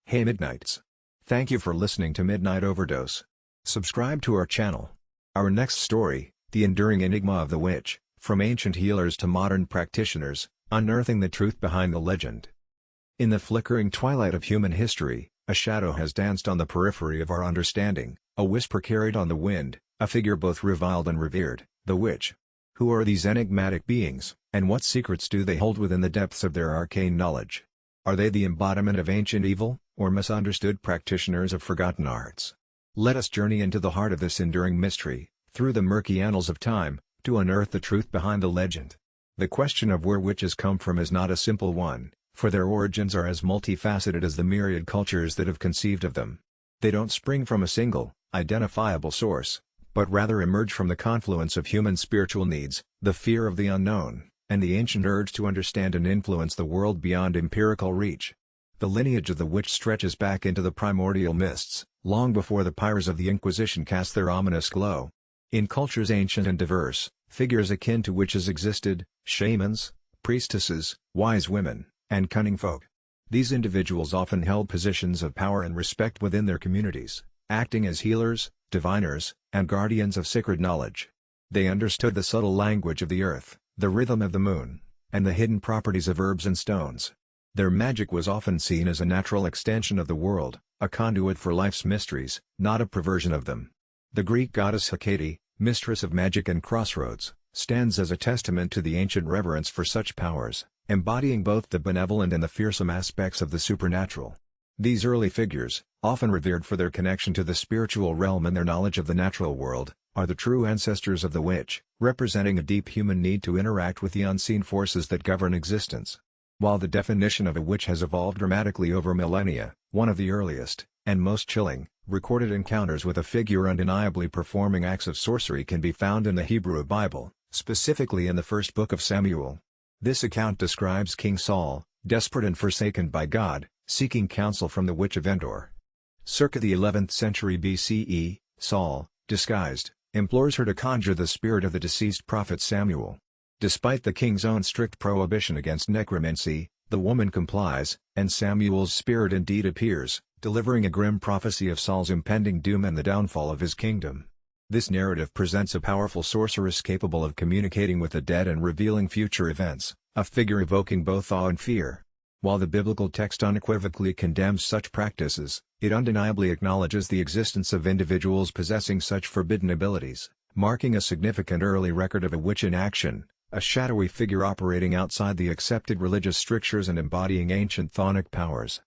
Hey Midnights! Thank you for listening to Midnight Overdose. Subscribe to our channel. Our next story, The Enduring Enigma of the Witch, from ancient healers to modern practitioners, unearthing the truth behind the legend. In the flickering twilight of human history, a shadow has danced on the periphery of our understanding, a whisper carried on the wind, a figure both reviled and revered, the witch. Who are these enigmatic beings, and what secrets do they hold within the depths of their arcane knowledge? Are they the embodiment of ancient evil, or misunderstood practitioners of forgotten arts? Let us journey into the heart of this enduring mystery, through the murky annals of time, to unearth the truth behind the legend. The question of where witches come from is not a simple one, for their origins are as multifaceted as the myriad cultures that have conceived of them. They don't spring from a single, identifiable source, but rather emerge from the confluence of human spiritual needs, the fear of the unknown, and the ancient urge to understand and influence the world beyond empirical reach. The lineage of the witch stretches back into the primordial mists, long before the pyres of the Inquisition cast their ominous glow. In cultures ancient and diverse, figures akin to witches existed: shamans, priestesses, wise women, and cunning folk. These individuals often held positions of power and respect within their communities, acting as healers, diviners, and guardians of sacred knowledge. They understood the subtle language of the earth, the rhythm of the moon, and the hidden properties of herbs and stones. Their magic was often seen as a natural extension of the world, a conduit for life's mysteries, not a perversion of them. The Greek goddess Hecate, mistress of magic and crossroads, stands as a testament to the ancient reverence for such powers, embodying both the benevolent and the fearsome aspects of the supernatural. These early figures, often revered for their connection to the spiritual realm and their knowledge of the natural world, are the true ancestors of the witch, representing a deep human need to interact with the unseen forces that govern existence. While the definition of a witch has evolved dramatically over millennia, one of the earliest, and most chilling, recorded encounters with a figure undeniably performing acts of sorcery can be found in the Hebrew Bible, specifically in the first book of Samuel. This account describes King Saul, desperate and forsaken by God, seeking counsel from the witch of Endor. Circa the 11th century BCE, Saul, disguised, implores her to conjure the spirit of the deceased prophet Samuel. Despite the king's own strict prohibition against necromancy, the woman complies, and Samuel's spirit indeed appears, delivering a grim prophecy of Saul's impending doom and the downfall of his kingdom. This narrative presents a powerful sorceress capable of communicating with the dead and revealing future events, a figure evoking both awe and fear. While the biblical text unequivocally condemns such practices, it undeniably acknowledges the existence of individuals possessing such forbidden abilities, marking a significant early record of a witch in action, a shadowy figure operating outside the accepted religious strictures and embodying ancient chthonic powers.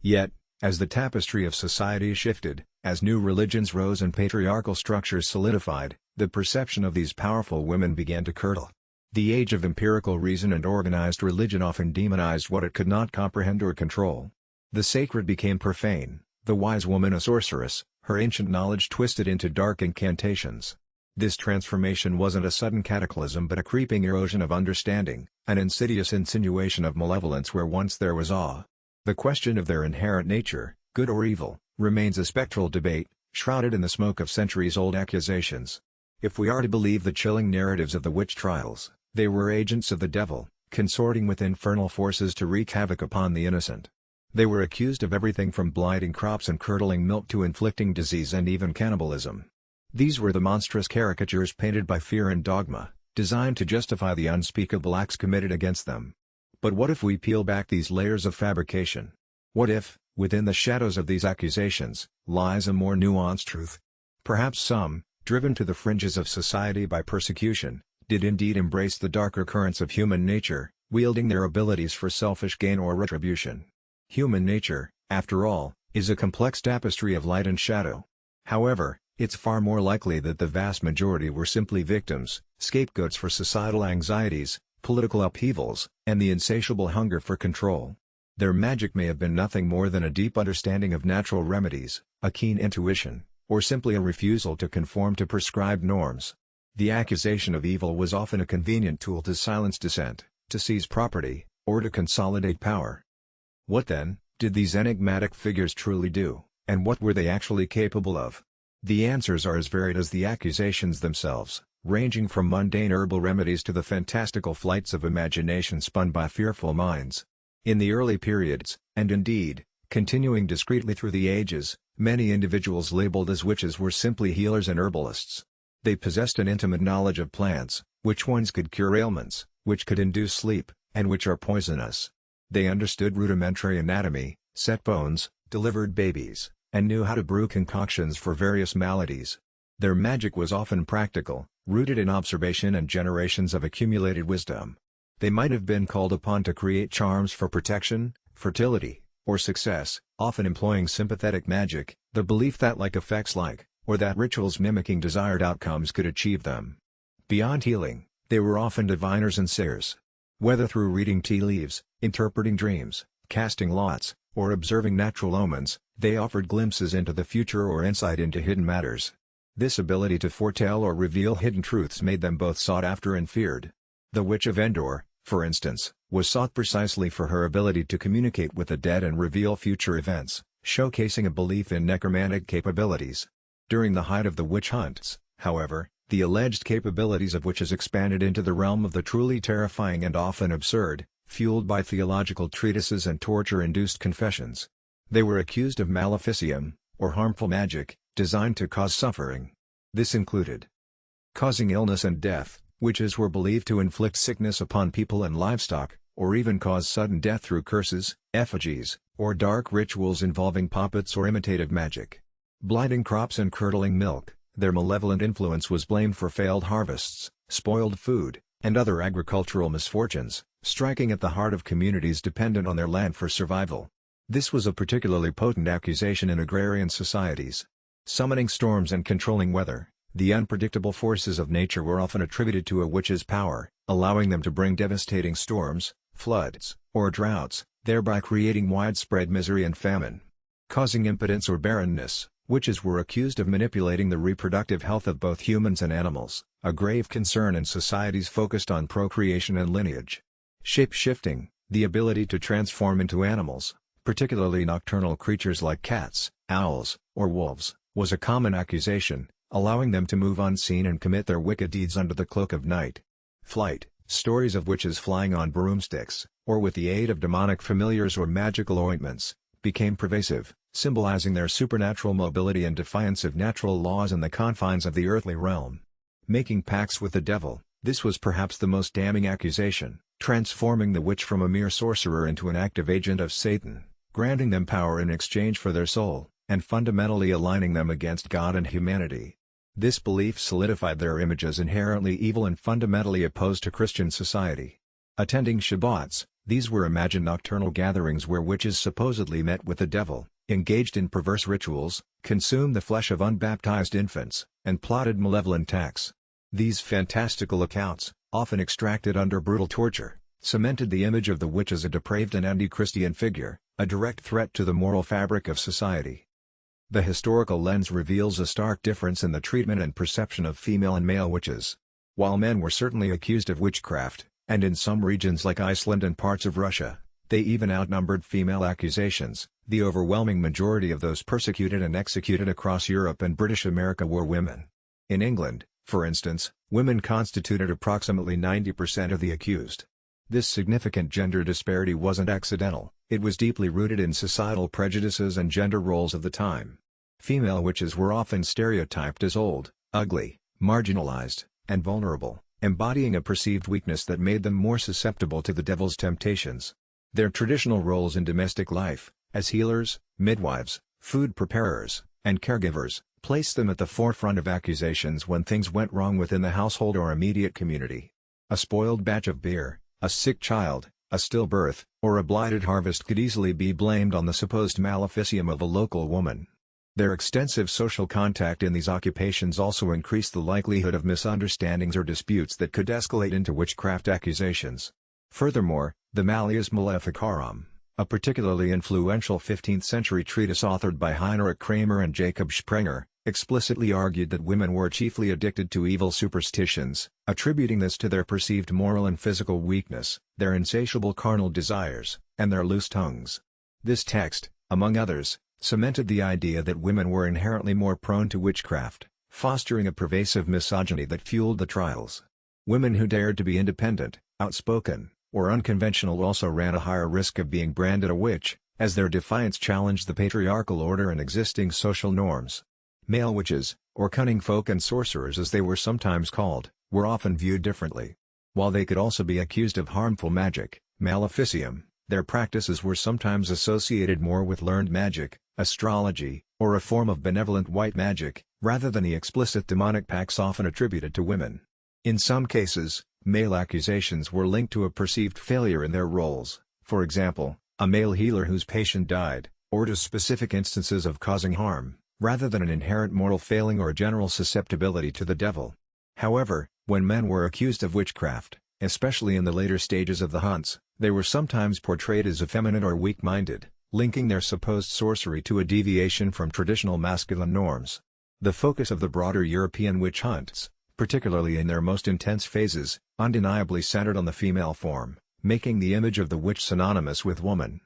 Yet, as the tapestry of society shifted, as new religions rose and patriarchal structures solidified, the perception of these powerful women began to curdle. The age of empirical reason and organized religion often demonized what it could not comprehend or control. The sacred became profane, the wise woman a sorceress, her ancient knowledge twisted into dark incantations. This transformation wasn't a sudden cataclysm but a creeping erosion of understanding, an insidious insinuation of malevolence where once there was awe. The question of their inherent nature, good or evil, remains a spectral debate, shrouded in the smoke of centuries-old accusations. If we are to believe the chilling narratives of the witch trials, they were agents of the devil, consorting with infernal forces to wreak havoc upon the innocent. They were accused of everything from blighting crops and curdling milk to inflicting disease and even cannibalism. These were the monstrous caricatures painted by fear and dogma, designed to justify the unspeakable acts committed against them. But what if we peel back these layers of fabrication? What if, within the shadows of these accusations, lies a more nuanced truth? Perhaps some, driven to the fringes of society by persecution, did indeed embrace the darker currents of human nature, wielding their abilities for selfish gain or retribution. Human nature, after all, is a complex tapestry of light and shadow. However, it's far more likely that the vast majority were simply victims, scapegoats for societal anxieties, political upheavals, and the insatiable hunger for control. Their magic may have been nothing more than a deep understanding of natural remedies, a keen intuition, or simply a refusal to conform to prescribed norms. The accusation of evil was often a convenient tool to silence dissent, to seize property, or to consolidate power. What then, did these enigmatic figures truly do, and what were they actually capable of? The answers are as varied as the accusations themselves, ranging from mundane herbal remedies to the fantastical flights of imagination spun by fearful minds. In the early periods, and indeed, Continuing discreetly through the ages, many individuals labeled as witches were simply healers and herbalists. They possessed an intimate knowledge of plants, which ones could cure ailments, which could induce sleep, and which are poisonous. They understood rudimentary anatomy, set bones, delivered babies, and knew how to brew concoctions for various maladies. Their magic was often practical, rooted in observation and generations of accumulated wisdom. They might have been called upon to create charms for protection, fertility, or success, often employing sympathetic magic, the belief that like affects like, or that rituals mimicking desired outcomes could achieve them. Beyond healing, they were often diviners and seers. Whether through reading tea leaves, interpreting dreams, casting lots, or observing natural omens, they offered glimpses into the future or insight into hidden matters. This ability to foretell or reveal hidden truths made them both sought after and feared. The Witch of Endor, for instance, was sought precisely for her ability to communicate with the dead and reveal future events, showcasing a belief in necromantic capabilities. During the height of the witch hunts, however, the alleged capabilities of witches expanded into the realm of the truly terrifying and often absurd, fueled by theological treatises and torture-induced confessions. They were accused of maleficium, or harmful magic, designed to cause suffering. This included causing illness and death. Witches were believed to inflict sickness upon people and livestock, or even cause sudden death through curses, effigies, or dark rituals involving puppets or imitative magic. Blighting crops and curdling milk, their malevolent influence was blamed for failed harvests, spoiled food, and other agricultural misfortunes, striking at the heart of communities dependent on their land for survival. This was a particularly potent accusation in agrarian societies. Summoning storms and controlling weather, the unpredictable forces of nature were often attributed to a witch's power, allowing them to bring devastating storms, floods, or droughts, thereby creating widespread misery and famine. Causing impotence or barrenness, witches were accused of manipulating the reproductive health of both humans and animals, a grave concern in societies focused on procreation and lineage. Shape-shifting, the ability to transform into animals, particularly nocturnal creatures like cats, owls, or wolves, was a common accusation, allowing them to move unseen and commit their wicked deeds under the cloak of night. Flight, stories of witches flying on broomsticks, or with the aid of demonic familiars or magical ointments, became pervasive, symbolizing their supernatural mobility and defiance of natural laws in the confines of the earthly realm. Making pacts with the devil, this was perhaps the most damning accusation, transforming the witch from a mere sorcerer into an active agent of Satan, granting them power in exchange for their soul, and fundamentally aligning them against God and humanity. This belief solidified their image as inherently evil and fundamentally opposed to Christian society. Attending Shabbats, these were imagined nocturnal gatherings where witches supposedly met with the devil, engaged in perverse rituals, consumed the flesh of unbaptized infants, and plotted malevolent acts. These fantastical accounts, often extracted under brutal torture, cemented the image of the witch as a depraved and anti-Christian figure, a direct threat to the moral fabric of society. The historical lens reveals a stark difference in the treatment and perception of female and male witches. While men were certainly accused of witchcraft, and in some regions like Iceland and parts of Russia, they even outnumbered female accusations, the overwhelming majority of those persecuted and executed across Europe and British America were women. In England, for instance, women constituted approximately 90% of the accused. This significant gender disparity wasn't accidental, it was deeply rooted in societal prejudices and gender roles of the time. Female witches were often stereotyped as old, ugly, marginalized, and vulnerable, embodying a perceived weakness that made them more susceptible to the devil's temptations. Their traditional roles in domestic life, as healers, midwives, food preparers, and caregivers, placed them at the forefront of accusations when things went wrong within the household or immediate community. A spoiled batch of beer, a sick child, a stillbirth, or a blighted harvest could easily be blamed on the supposed maleficium of a local woman. Their extensive social contact in these occupations also increased the likelihood of misunderstandings or disputes that could escalate into witchcraft accusations. Furthermore, the Malleus Maleficarum, a particularly influential 15th-century treatise authored by Heinrich Kramer and Jacob Sprenger, explicitly argued that women were chiefly addicted to evil superstitions, attributing this to their perceived moral and physical weakness, their insatiable carnal desires, and their loose tongues. This text, among others, cemented the idea that women were inherently more prone to witchcraft, fostering a pervasive misogyny that fueled the trials. Women who dared to be independent, outspoken, or unconventional also ran a higher risk of being branded a witch, as their defiance challenged the patriarchal order and existing social norms. Male witches, or cunning folk and sorcerers as they were sometimes called, were often viewed differently. While they could also be accused of harmful magic, maleficium, their practices were sometimes associated more with learned magic, astrology, or a form of benevolent white magic, rather than the explicit demonic pacts often attributed to women. In some cases, male accusations were linked to a perceived failure in their roles, for example, a male healer whose patient died, or to specific instances of causing harm, rather than an inherent moral failing or a general susceptibility to the devil. However, when men were accused of witchcraft, especially in the later stages of the hunts, they were sometimes portrayed as effeminate or weak-minded, linking their supposed sorcery to a deviation from traditional masculine norms. The focus of the broader European witch hunts, particularly in their most intense phases, undeniably centered on the female form, making the image of the witch synonymous with woman.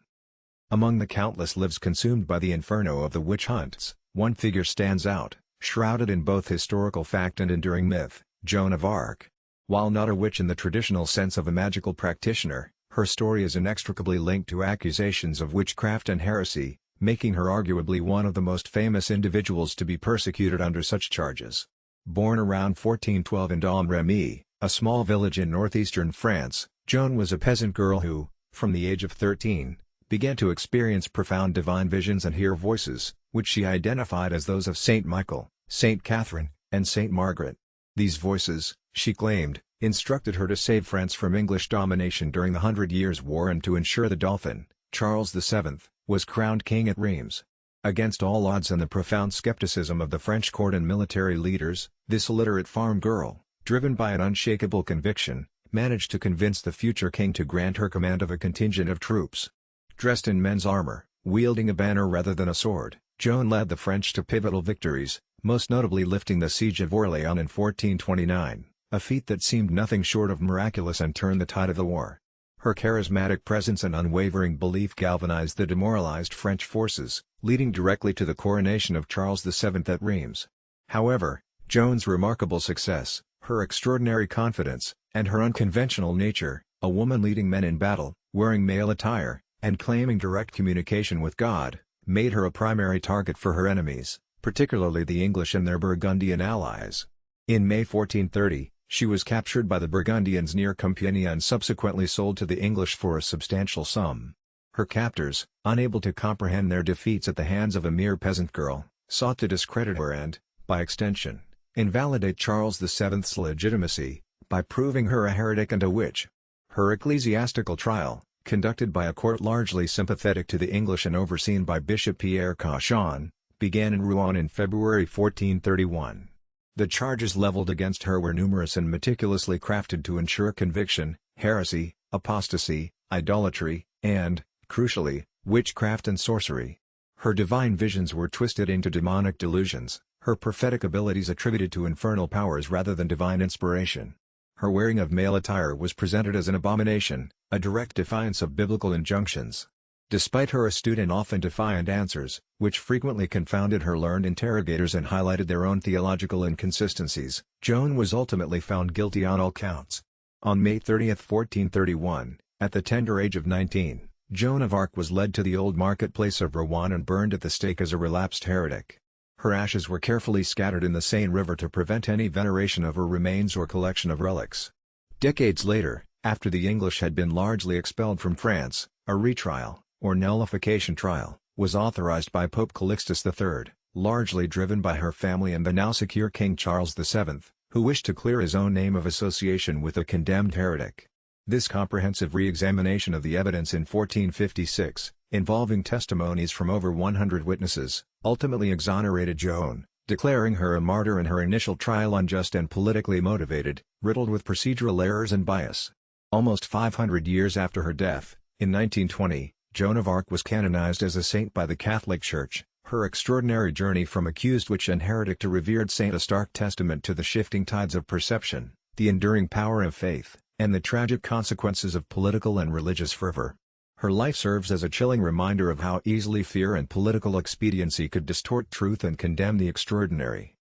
Among the countless lives consumed by the inferno of the witch hunts, one figure stands out, shrouded in both historical fact and enduring myth: Joan of Arc. While not a witch in the traditional sense of a magical practitioner, her story is inextricably linked to accusations of witchcraft and heresy, making her arguably one of the most famous individuals to be persecuted under such charges. Born around 1412 in Domremy, a small village in northeastern France, Joan was a peasant girl who, from the age of 13, began to experience profound divine visions and hear voices, which she identified as those of Saint Michael, Saint Catherine, and Saint Margaret. These voices, she claimed, instructed her to save France from English domination during the 100 Years' War and to ensure the Dauphin, Charles VII, was crowned king at Reims. Against all odds and the profound skepticism of the French court and military leaders, this illiterate farm girl, driven by an unshakable conviction, managed to convince the future king to grant her command of a contingent of troops. Dressed in men's armor, wielding a banner rather than a sword, Joan led the French to pivotal victories, most notably lifting the siege of Orléans in 1429, a feat that seemed nothing short of miraculous and turned the tide of the war. Her charismatic presence and unwavering belief galvanized the demoralized French forces, leading directly to the coronation of Charles VII at Reims. However, Joan's remarkable success, her extraordinary confidence, and her unconventional nature, a woman leading men in battle, wearing male attire, and claiming direct communication with God, made her a primary target for her enemies, particularly the English and their Burgundian allies. In May 1430, she was captured by the Burgundians near Compiègne and subsequently sold to the English for a substantial sum. Her captors, unable to comprehend their defeats at the hands of a mere peasant girl, sought to discredit her and, by extension, invalidate Charles VII's legitimacy, by proving her a heretic and a witch. Her ecclesiastical trial, conducted by a court largely sympathetic to the English and overseen by Bishop Pierre Cauchon, began in Rouen in February 1431. The charges leveled against her were numerous and meticulously crafted to ensure conviction: heresy, apostasy, idolatry, and, crucially, witchcraft and sorcery. Her divine visions were twisted into demonic delusions, her prophetic abilities attributed to infernal powers rather than divine inspiration. Her wearing of male attire was presented as an abomination, a direct defiance of biblical injunctions. Despite her astute and often defiant answers, which frequently confounded her learned interrogators and highlighted their own theological inconsistencies, Joan was ultimately found guilty on all counts. On May 30, 1431, at the tender age of 19, Joan of Arc was led to the old marketplace of Rouen and burned at the stake as a relapsed heretic. Her ashes were carefully scattered in the Seine River to prevent any veneration of her remains or collection of relics. Decades later, after the English had been largely expelled from France, a retrial, or nullification trial, was authorized by Pope Calixtus III, largely driven by her family and the now secure King Charles VII, who wished to clear his own name of association with a condemned heretic. This comprehensive re-examination of the evidence in 1456, involving testimonies from over 100 witnesses, ultimately exonerated Joan, declaring her a martyr in her initial trial unjust and politically motivated, riddled with procedural errors and bias. Almost 500 years after her death, in 1920, Joan of Arc was canonized as a saint by the Catholic Church. Her extraordinary journey from accused witch and heretic to revered saint, a stark testament to the shifting tides of perception, the enduring power of faith, and the tragic consequences of political and religious fervor. Her life serves as a chilling reminder of how easily fear and political expediency could distort truth and condemn the extraordinary.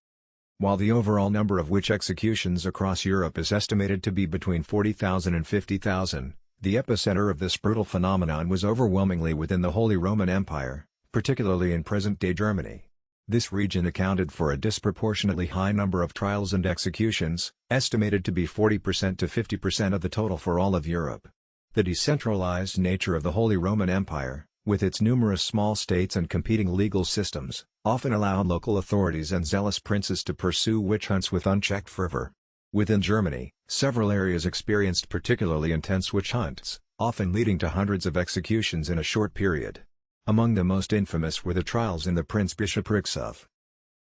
While the overall number of witch executions across Europe is estimated to be between 40,000 and 50,000, The epicenter of this brutal phenomenon was overwhelmingly within the Holy Roman Empire, particularly in present-day Germany. This region accounted for a disproportionately high number of trials and executions, estimated to be 40% to 50% of the total for all of Europe. The decentralized nature of the Holy Roman Empire, with its numerous small states and competing legal systems, often allowed local authorities and zealous princes to pursue witch hunts with unchecked fervor. Within Germany, several areas experienced particularly intense witch hunts, often leading to hundreds of executions in a short period. Among the most infamous were the trials in the Prinzbishoprics of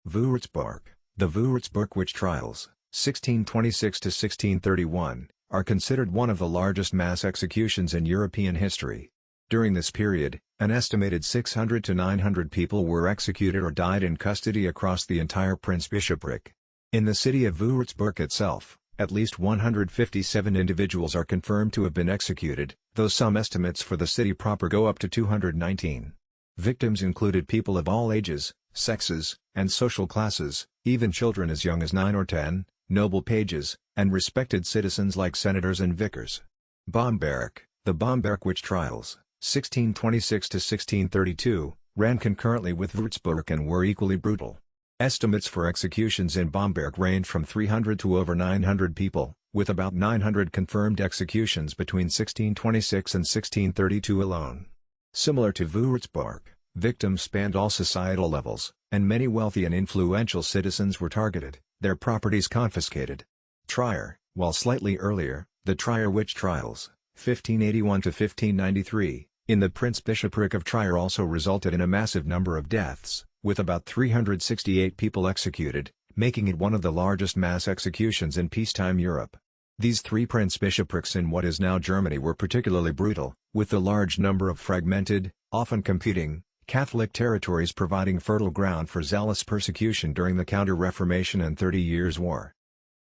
Würzburg. The Würzburg Witch Trials, 1626 to 1631, are considered one of the largest mass executions in European history. During this period, an estimated 600 to 900 people were executed or died in custody across the entire Prinzbishopric. In the city of Würzburg itself, at least 157 individuals are confirmed to have been executed, though some estimates for the city proper go up to 219. Victims included people of all ages, sexes, and social classes, even children as young as 9 or 10, noble pages, and respected citizens like senators and vicars. Bamberg. The Bamberg Witch Trials, 1626 to 1632, ran concurrently with Würzburg and were equally brutal. Estimates for executions in Bamberg range from 300 to over 900 people, with about 900 confirmed executions between 1626 and 1632 alone. Similar to Würzburg, victims spanned all societal levels, and many wealthy and influential citizens were targeted, their properties confiscated. Trier. While slightly earlier, the Trier Witch Trials, 1581 to 1593, in the Prinzbishopric of Trier also resulted in a massive number of deaths, with about 368 people executed, making it one of the largest mass executions in peacetime Europe. These three prince-bishoprics in what is now Germany were particularly brutal, with the large number of fragmented, often competing, Catholic territories providing fertile ground for zealous persecution during the Counter-Reformation and 30 Years' War.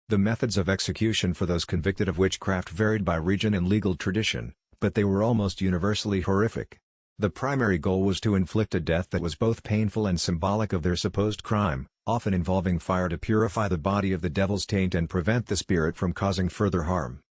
The methods of execution for those convicted of witchcraft varied by region and legal tradition, but they were almost universally horrific. The primary goal was to inflict a death that was both painful and symbolic of their supposed crime, often involving fire to purify the body of the devil's taint and prevent the spirit from causing further harm.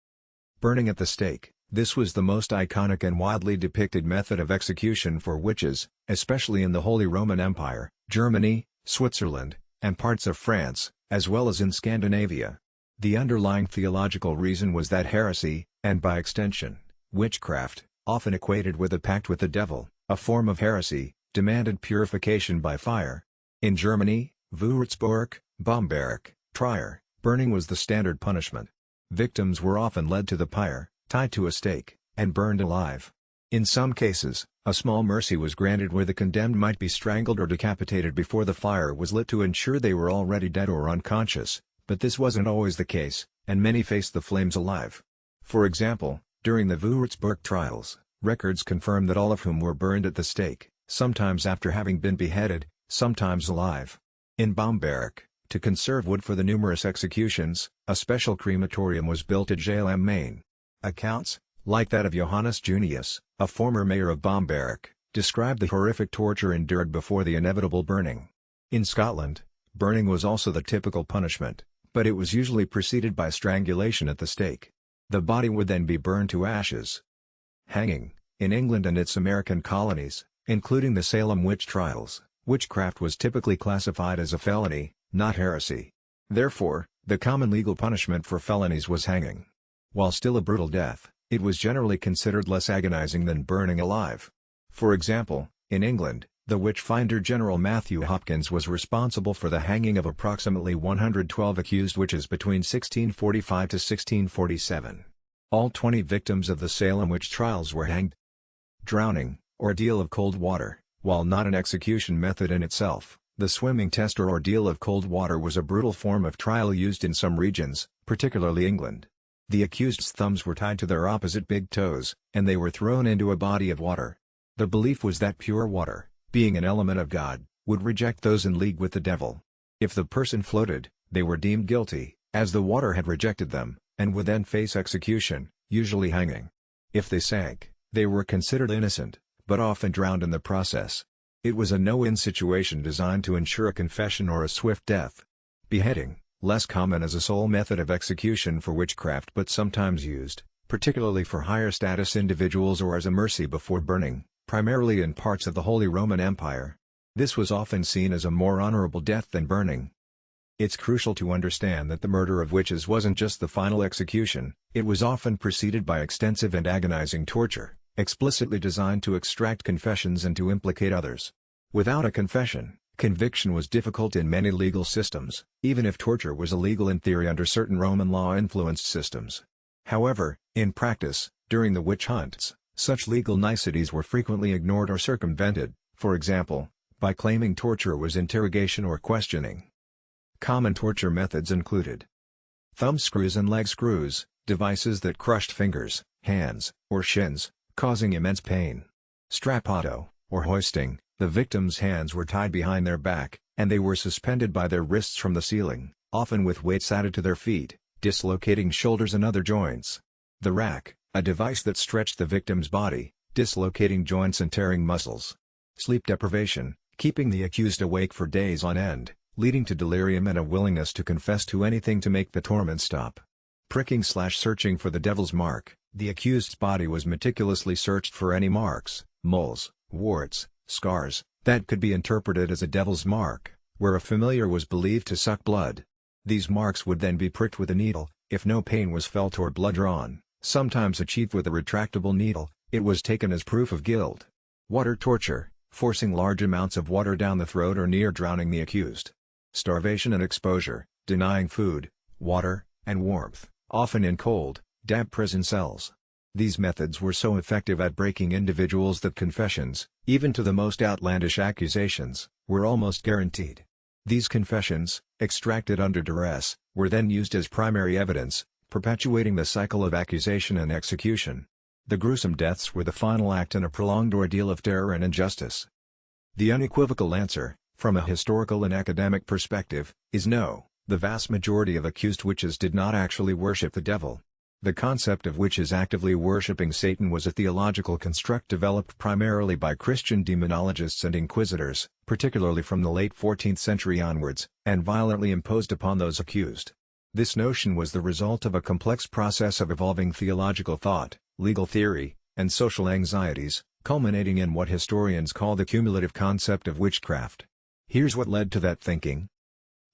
Burning at the stake. This was the most iconic and widely depicted method of execution for witches, especially in the Holy Roman Empire, Germany, Switzerland, and parts of France, as well as in Scandinavia. The underlying theological reason was that heresy, and by extension, witchcraft, often equated with a pact with the devil, a form of heresy, demanded purification by fire. In Germany, Würzburg, Bamberg, Trier, burning was the standard punishment. Victims were often led to the pyre, tied to a stake, and burned alive. In some cases, a small mercy was granted where the condemned might be strangled or decapitated before the fire was lit to ensure they were already dead or unconscious, but this wasn't always the case, and many faced the flames alive. For example, during the Würzburg trials, records confirm that all of whom were burned at the stake, sometimes after having been beheaded, sometimes alive. In Bamberg, to conserve wood for the numerous executions, a special crematorium was built at Salem, Maine. Accounts, like that of Johannes Junius, a former mayor of Bamberg, describe the horrific torture endured before the inevitable burning. In Scotland, burning was also the typical punishment, but it was usually preceded by strangulation at the stake. The body would then be burned to ashes. Hanging. In England and its American colonies, including the Salem Witch Trials, witchcraft was typically classified as a felony, not heresy. Therefore, the common legal punishment for felonies was hanging. While still a brutal death, it was generally considered less agonizing than burning alive. For example, in England, the witch-finder General Matthew Hopkins was responsible for the hanging of approximately 112 accused witches between 1645 to 1647. All 20 victims of the Salem witch trials were hanged. Drowning, ordeal of cold water. While not an execution method in itself, the swimming test or ordeal of cold water was a brutal form of trial used in some regions, particularly England. The accused's thumbs were tied to their opposite big toes, and they were thrown into a body of water. The belief was that pure water, being an element of God, would reject those in league with the devil. If the person floated, they were deemed guilty, as the water had rejected them, and would then face execution, usually hanging. If they sank, they were considered innocent, but often drowned in the process. It was a no-win situation designed to ensure a confession or a swift death. Beheading, less common as a sole method of execution for witchcraft but sometimes used, particularly for higher status individuals or as a mercy before burning, primarily in parts of the Holy Roman Empire. This was often seen as a more honorable death than burning. It's crucial to understand that the murder of witches wasn't just the final execution, it was often preceded by extensive and agonizing torture, explicitly designed to extract confessions and to implicate others. Without a confession, conviction was difficult in many legal systems, even if torture was illegal in theory under certain Roman law-influenced systems. However, in practice, during the witch hunts, such legal niceties were frequently ignored or circumvented, for example, by claiming torture was interrogation or questioning. Common torture methods included thumb screws and leg screws, devices that crushed fingers, hands, or shins, causing immense pain. Strappado, or hoisting, the victim's hands were tied behind their back, and they were suspended by their wrists from the ceiling, often with weights added to their feet, dislocating shoulders and other joints. The rack, a device that stretched the victim's body, dislocating joints and tearing muscles. Sleep deprivation, keeping the accused awake for days on end, leading to delirium and a willingness to confess to anything to make the torment stop. Pricking/searching for the devil's mark, the accused's body was meticulously searched for any marks, moles, warts, scars, that could be interpreted as a devil's mark, where a familiar was believed to suck blood. These marks would then be pricked with a needle, if no pain was felt or blood drawn, sometimes achieved with a retractable needle, it was taken as proof of guilt. Water torture, forcing large amounts of water down the throat or near drowning the accused. Starvation and exposure, denying food, water, and warmth, often in cold, damp prison cells. These methods were so effective at breaking individuals that confessions, even to the most outlandish accusations, were almost guaranteed. These confessions, extracted under duress, were then used as primary evidence, perpetuating the cycle of accusation and execution. The gruesome deaths were the final act in a prolonged ordeal of terror and injustice. The unequivocal answer, from a historical and academic perspective, is no. The vast majority of accused witches did not actually worship the devil. The concept of witches actively worshipping Satan was a theological construct developed primarily by Christian demonologists and inquisitors, particularly from the late 14th century onwards, and violently imposed upon those accused. This notion was the result of a complex process of evolving theological thought, legal theory, and social anxieties, culminating in what historians call the cumulative concept of witchcraft. Here's what led to that thinking.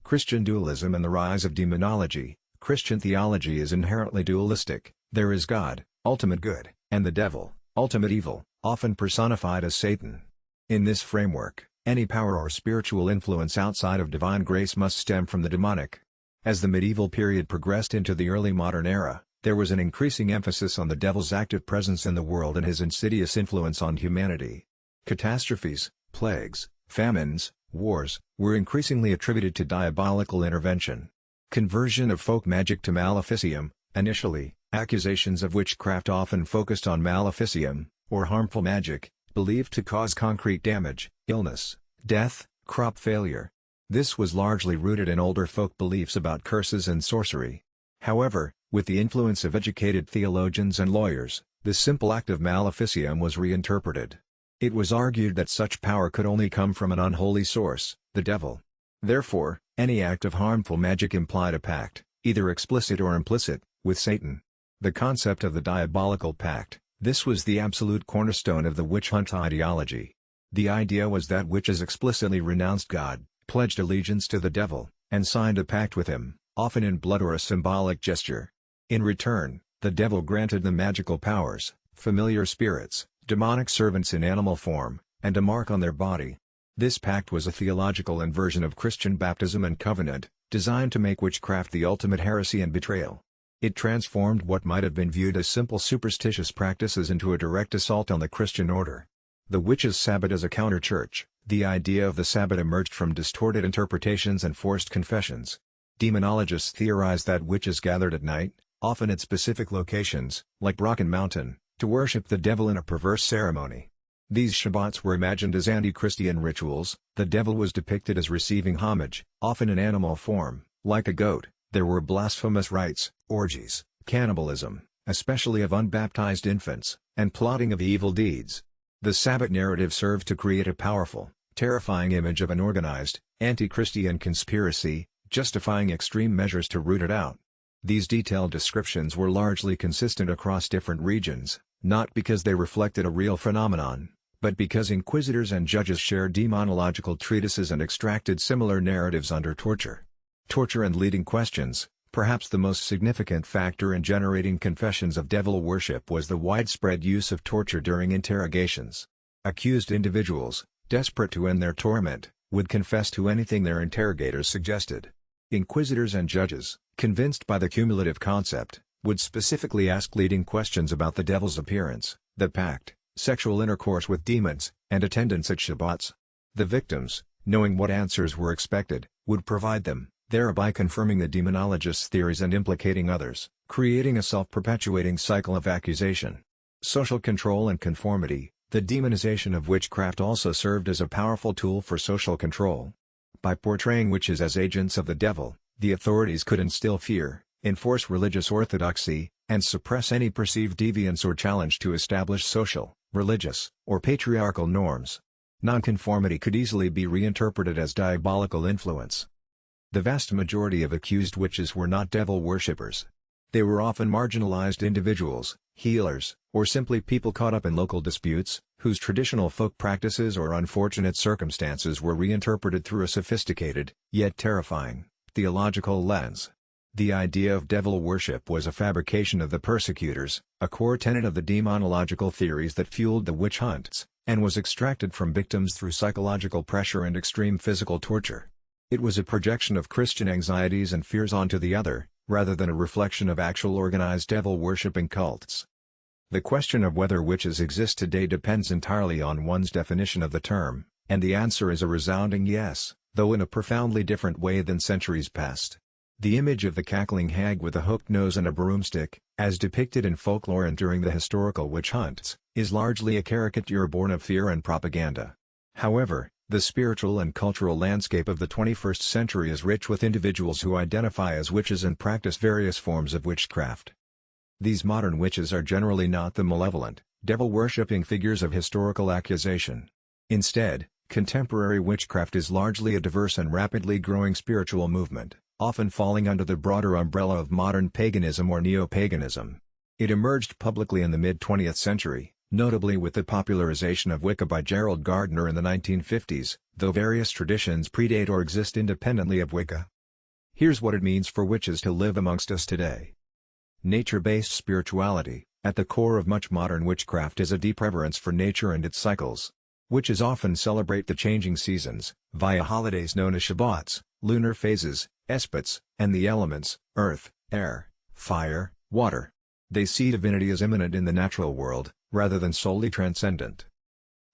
Christian dualism and the rise of demonology. Christian theology is inherently dualistic. There is God, ultimate good, and the devil, ultimate evil, often personified as Satan. In this framework, any power or spiritual influence outside of divine grace must stem from the demonic. As the medieval period progressed into the early modern era, there was an increasing emphasis on the devil's active presence in the world and his insidious influence on humanity. Catastrophes, plagues, famines, wars, were increasingly attributed to diabolical intervention. Conversion of folk magic to maleficium. Initially, accusations of witchcraft often focused on maleficium, or harmful magic, believed to cause concrete damage, illness, death, crop failure. This was largely rooted in older folk beliefs about curses and sorcery. However, with the influence of educated theologians and lawyers, this simple act of maleficium was reinterpreted. It was argued that such power could only come from an unholy source, the devil. Therefore, any act of harmful magic implied a pact, either explicit or implicit, with Satan. The concept of the diabolical pact, this was the absolute cornerstone of the witch hunt ideology. The idea was that witches explicitly renounced God, pledged allegiance to the devil, and signed a pact with him, often in blood or a symbolic gesture. In return, the devil granted them magical powers, familiar spirits, demonic servants in animal form, and a mark on their body. This pact was a theological inversion of Christian baptism and covenant, designed to make witchcraft the ultimate heresy and betrayal. It transformed what might have been viewed as simple superstitious practices into a direct assault on the Christian order. The witches' Sabbat as a counter-church. The idea of the Sabbat emerged from distorted interpretations and forced confessions. Demonologists theorized that witches gathered at night, often at specific locations, like Brocken Mountain, to worship the devil in a perverse ceremony. These Shabbats were imagined as anti-Christian rituals. The devil was depicted as receiving homage, often in animal form, like a goat. There were blasphemous rites, orgies, cannibalism, especially of unbaptized infants, and plotting of evil deeds. The Sabbat narrative served to create a powerful, terrifying image of an organized, anti-Christian conspiracy, justifying extreme measures to root it out. These detailed descriptions were largely consistent across different regions, not because they reflected a real phenomenon, but because inquisitors and judges shared demonological treatises and extracted similar narratives under torture. Torture and leading questions. Perhaps the most significant factor in generating confessions of devil worship was the widespread use of torture during interrogations. Accused individuals, desperate to end their torment, would confess to anything their interrogators suggested. Inquisitors and judges, convinced by the cumulative concept, would specifically ask leading questions about the devil's appearance, the pact, sexual intercourse with demons, and attendance at Shabbats. The victims, knowing what answers were expected, would provide them, thereby confirming the demonologist's theories and implicating others, creating a self-perpetuating cycle of accusation. Social control and conformity. The demonization of witchcraft also served as a powerful tool for social control. By portraying witches as agents of the devil, the authorities could instill fear, enforce religious orthodoxy, and suppress any perceived deviance or challenge to established social, religious, or patriarchal norms. Nonconformity could easily be reinterpreted as diabolical influence. The vast majority of accused witches were not devil worshippers. They were often marginalized individuals, healers, or simply people caught up in local disputes, whose traditional folk practices or unfortunate circumstances were reinterpreted through a sophisticated, yet terrifying, theological lens. The idea of devil worship was a fabrication of the persecutors, a core tenet of the demonological theories that fueled the witch hunts, and was extracted from victims through psychological pressure and extreme physical torture. It was a projection of Christian anxieties and fears onto the other, rather than a reflection of actual organized devil-worshipping cults. The question of whether witches exist today depends entirely on one's definition of the term, and the answer is a resounding yes, though in a profoundly different way than centuries past. The image of the cackling hag with a hooked nose and a broomstick, as depicted in folklore and during the historical witch hunts, is largely a caricature born of fear and propaganda. However, the spiritual and cultural landscape of the 21st century is rich with individuals who identify as witches and practice various forms of witchcraft. These modern witches are generally not the malevolent, devil-worshipping figures of historical accusation. Instead, contemporary witchcraft is largely a diverse and rapidly growing spiritual movement, often falling under the broader umbrella of modern paganism or Neo-Paganism. It emerged publicly in the mid-20th century, notably with the popularization of Wicca by Gerald Gardner in the 1950s, though various traditions predate or exist independently of Wicca. Here's what it means for witches to live amongst us today. Nature-based spirituality. At the core of much modern witchcraft is a deep reverence for nature and its cycles. Witches often celebrate the changing seasons, via holidays known as Shabbats, lunar phases, espats, and the elements, earth, air, fire, water. They see divinity as immanent in the natural world, rather than solely transcendent.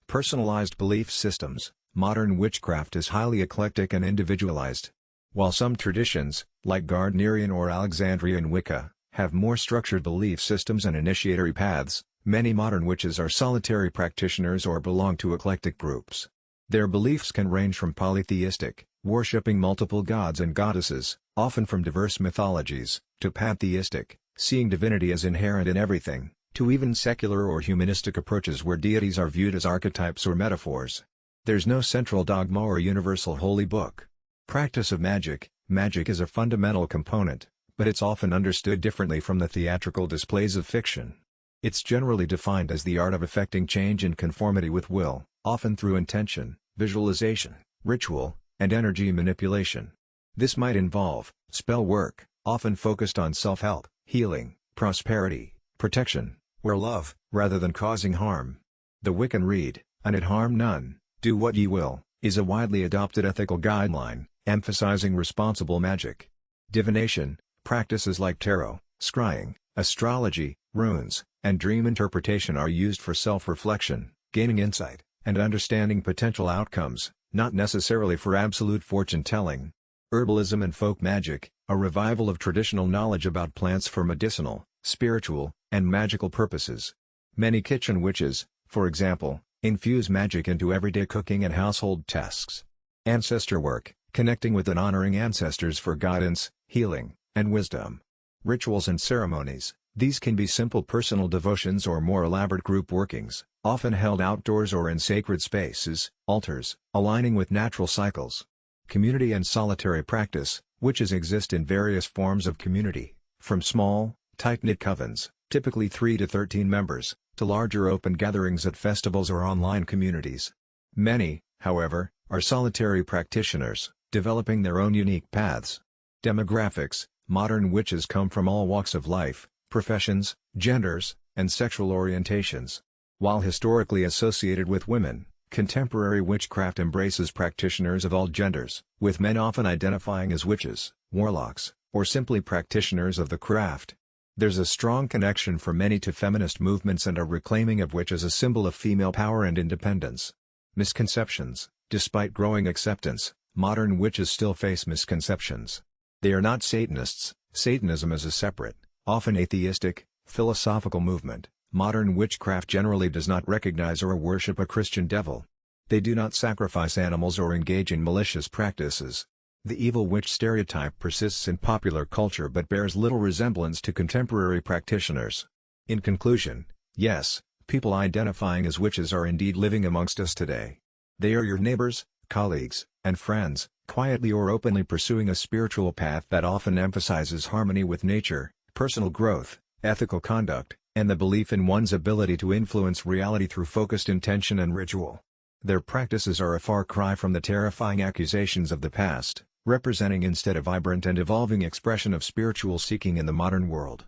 Personalized belief systems. Modern witchcraft is highly eclectic and individualized. While some traditions, like Gardnerian or Alexandrian Wicca, have more structured belief systems and initiatory paths, many modern witches are solitary practitioners or belong to eclectic groups. Their beliefs can range from polytheistic, worshipping multiple gods and goddesses, often from diverse mythologies, to pantheistic, seeing divinity as inherent in everything, to even secular or humanistic approaches where deities are viewed as archetypes or metaphors. There's no central dogma or universal holy book. Practice of magic. Magic is a fundamental component, but it's often understood differently from the theatrical displays of fiction. It's generally defined as the art of effecting change in conformity with will, often through intention, visualization, ritual, and energy manipulation. This might involve spell work, often focused on self-help, healing, prosperity, protection, or love, rather than causing harm. The Wiccan Rede, "And it harm none, do what ye will," is a widely adopted ethical guideline, emphasizing responsible magic. Divination. Practices like tarot, scrying, astrology, runes, and dream interpretation are used for self-reflection, gaining insight, and understanding potential outcomes, not necessarily for absolute fortune-telling. Herbalism and folk magic. A revival of traditional knowledge about plants for medicinal, spiritual, and magical purposes. Many kitchen witches, for example, infuse magic into everyday cooking and household tasks. Ancestor work. Connecting with and honoring ancestors for guidance, healing, and wisdom. Rituals and ceremonies. These can be simple personal devotions or more elaborate group workings, often held outdoors or in sacred spaces, altars, aligning with natural cycles. Community and solitary practice. Witches exist in various forms of community, From small, tight-knit covens, typically 3 to 13 members, to larger open gatherings at festivals or online communities. Many, however, are solitary practitioners, developing their own unique paths. Demographics: modern witches come from all walks of life, professions, genders, and sexual orientations. While historically associated with women, contemporary witchcraft embraces practitioners of all genders, with men often identifying as witches, warlocks, or simply practitioners of the craft. There's a strong connection for many to feminist movements and a reclaiming of witch as a symbol of female power and independence. Misconceptions: despite growing acceptance, modern witches still face misconceptions. They are not Satanists. Satanism is a separate, often atheistic, philosophical movement. Modern witchcraft generally does not recognize or worship a Christian devil. They do not sacrifice animals or engage in malicious practices. The evil witch stereotype persists in popular culture but bears little resemblance to contemporary practitioners. In conclusion, yes, people identifying as witches are indeed living amongst us today. They are your neighbors, colleagues, and friends, quietly or openly pursuing a spiritual path that often emphasizes harmony with nature, personal growth, ethical conduct, and the belief in one's ability to influence reality through focused intention and ritual. Their practices are a far cry from the terrifying accusations of the past, representing instead a vibrant and evolving expression of spiritual seeking in the modern world.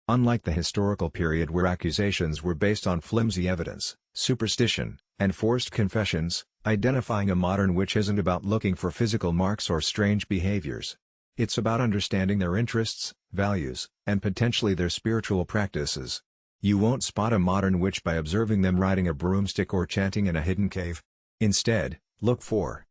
Unlike the historical period where accusations were based on flimsy evidence, superstition, and forced confessions, identifying a modern witch isn't about looking for physical marks or strange behaviors. It's about understanding their interests, values, and potentially their spiritual practices. You won't spot a modern witch by observing them riding a broomstick or chanting in a hidden cave. Instead, look for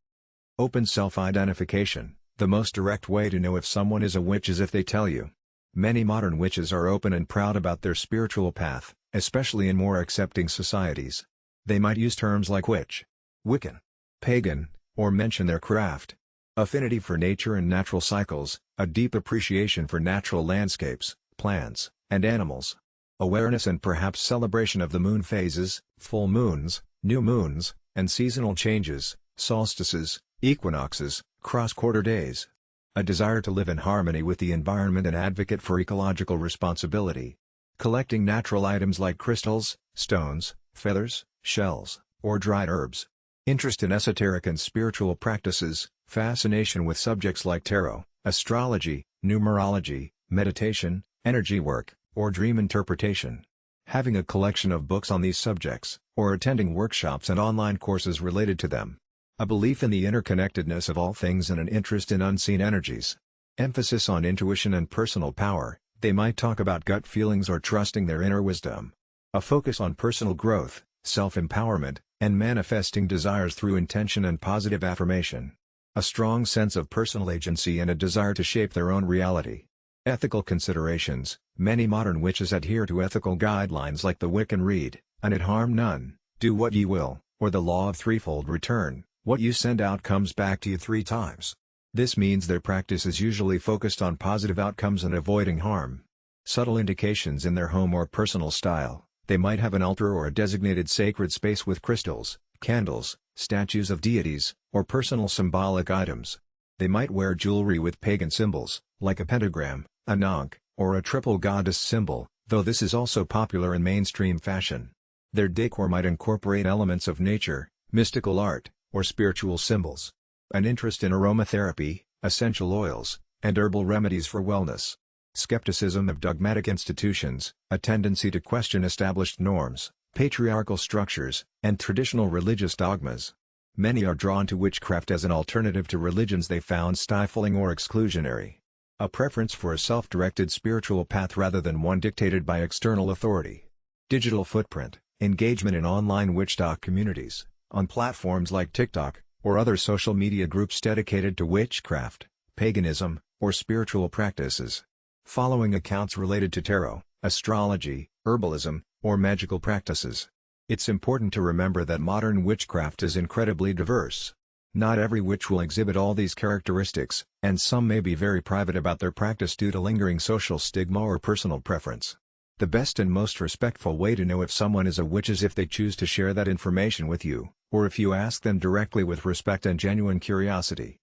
open self-identification. The most direct way to know if someone is a witch is if they tell you. Many modern witches are open and proud about their spiritual path, especially in more accepting societies. They might use terms like witch, Wiccan, pagan, or mention their craft. Affinity for nature and natural cycles, a deep appreciation for natural landscapes, plants, and animals. Awareness and perhaps celebration of the moon phases, full moons, new moons, and seasonal changes, solstices, equinoxes, cross-quarter days. A desire to live in harmony with the environment and advocate for ecological responsibility. Collecting natural items like crystals, stones, feathers, shells, or dried herbs. Interest in esoteric and spiritual practices, fascination with subjects like tarot, astrology, numerology, meditation, energy work, or dream interpretation. Having a collection of books on these subjects, or attending workshops and online courses related to them. A belief in the interconnectedness of all things and an interest in unseen energies. Emphasis on intuition and personal power, they might talk about gut feelings or trusting their inner wisdom. A focus on personal growth, self-empowerment, and manifesting desires through intention and positive affirmation. A strong sense of personal agency and a desire to shape their own reality. Ethical considerations: many modern witches adhere to ethical guidelines like the Wiccan Rede, and it harm none, do what ye will, or the law of threefold return, what you send out comes back to you 3 times. This means their practice is usually focused on positive outcomes and avoiding harm. Subtle indications in their home or personal style: they might have an altar or a designated sacred space with crystals, candles, statues of deities, or personal symbolic items. They might wear jewelry with pagan symbols, like a pentagram, a ankh, or a triple goddess symbol, though this is also popular in mainstream fashion. Their decor might incorporate elements of nature, mystical art, or spiritual symbols. An interest in aromatherapy, essential oils, and herbal remedies for wellness. Skepticism of dogmatic institutions, a tendency to question established norms, patriarchal structures, and traditional religious dogmas. Many are drawn to witchcraft as an alternative to religions they found stifling or exclusionary. A preference for a self-directed spiritual path rather than one dictated by external authority. Digital footprint: engagement in online witch-talk communities, on platforms like TikTok, or other social media groups dedicated to witchcraft, paganism, or spiritual practices. Following accounts related to tarot, astrology, herbalism, or magical practices. It's important to remember that modern witchcraft is incredibly diverse. Not every witch will exhibit all these characteristics, and some may be very private about their practice due to lingering social stigma or personal preference. The best and most respectful way to know if someone is a witch is if they choose to share that information with you, or if you ask them directly with respect and genuine curiosity.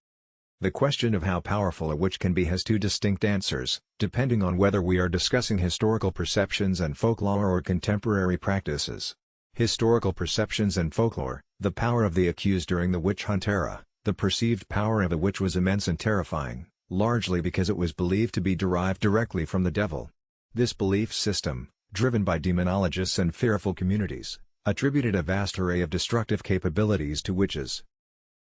The question of how powerful a witch can be has two distinct answers, depending on whether we are discussing historical perceptions and folklore or contemporary practices. Historical perceptions and folklore: the power of the accused during the witch hunt era. The perceived power of a witch was immense and terrifying, largely because it was believed to be derived directly from the devil. This belief system, driven by demonologists and fearful communities, attributed a vast array of destructive capabilities to witches.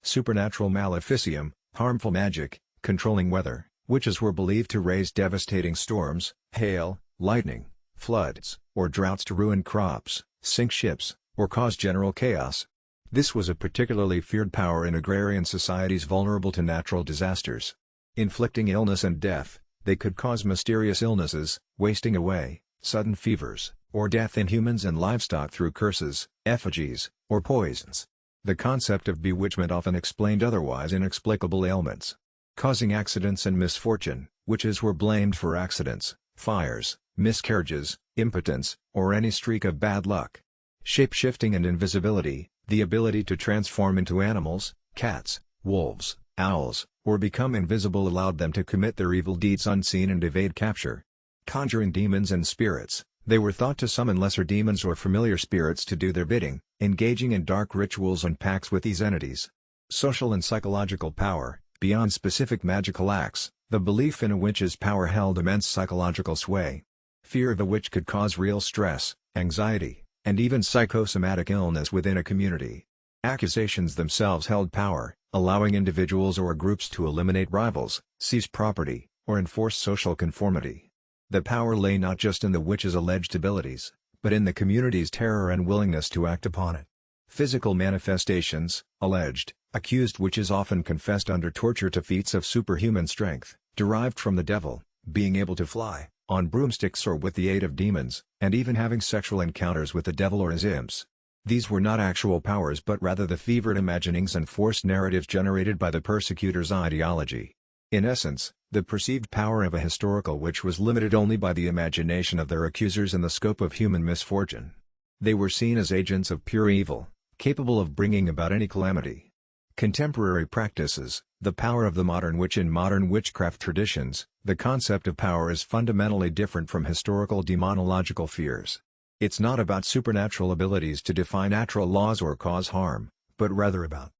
Supernatural maleficium, harmful magic, controlling weather. Witches were believed to raise devastating storms, hail, lightning, floods, or droughts to ruin crops, sink ships, or cause general chaos. This was a particularly feared power in agrarian societies vulnerable to natural disasters. Inflicting illness and death, they could cause mysterious illnesses, wasting away, sudden fevers, or death in humans and livestock through curses, effigies, or poisons. The concept of bewitchment often explained otherwise inexplicable ailments, causing accidents and misfortune. Witches were blamed for accidents, fires, miscarriages, impotence, or any streak of bad luck. Shape-shifting and invisibility: the ability to transform into animals, cats, wolves, owls, or become invisible allowed them to commit their evil deeds unseen and evade capture. Conjuring demons and spirits: they were thought to summon lesser demons or familiar spirits to do their bidding, engaging in dark rituals and pacts with these entities. Social and psychological power: beyond specific magical acts, the belief in a witch's power held immense psychological sway. Fear of a witch could cause real stress, anxiety, and even psychosomatic illness within a community. Accusations themselves held power, allowing individuals or groups to eliminate rivals, seize property, or enforce social conformity. The power lay not just in the witch's alleged abilities, but in the community's terror and willingness to act upon it. Physical manifestations: alleged, accused witches often confessed under torture to feats of superhuman strength, derived from the devil, being able to fly, on broomsticks or with the aid of demons, and even having sexual encounters with the devil or his imps. These were not actual powers but rather the fevered imaginings and forced narratives generated by the persecutor's ideology. In essence, the perceived power of a historical witch was limited only by the imagination of their accusers and the scope of human misfortune. They were seen as agents of pure evil, capable of bringing about any calamity. Contemporary practices: the power of the modern witch. In modern witchcraft traditions, the concept of power is fundamentally different from historical demonological fears. It's not about supernatural abilities to defy natural laws or cause harm, but rather about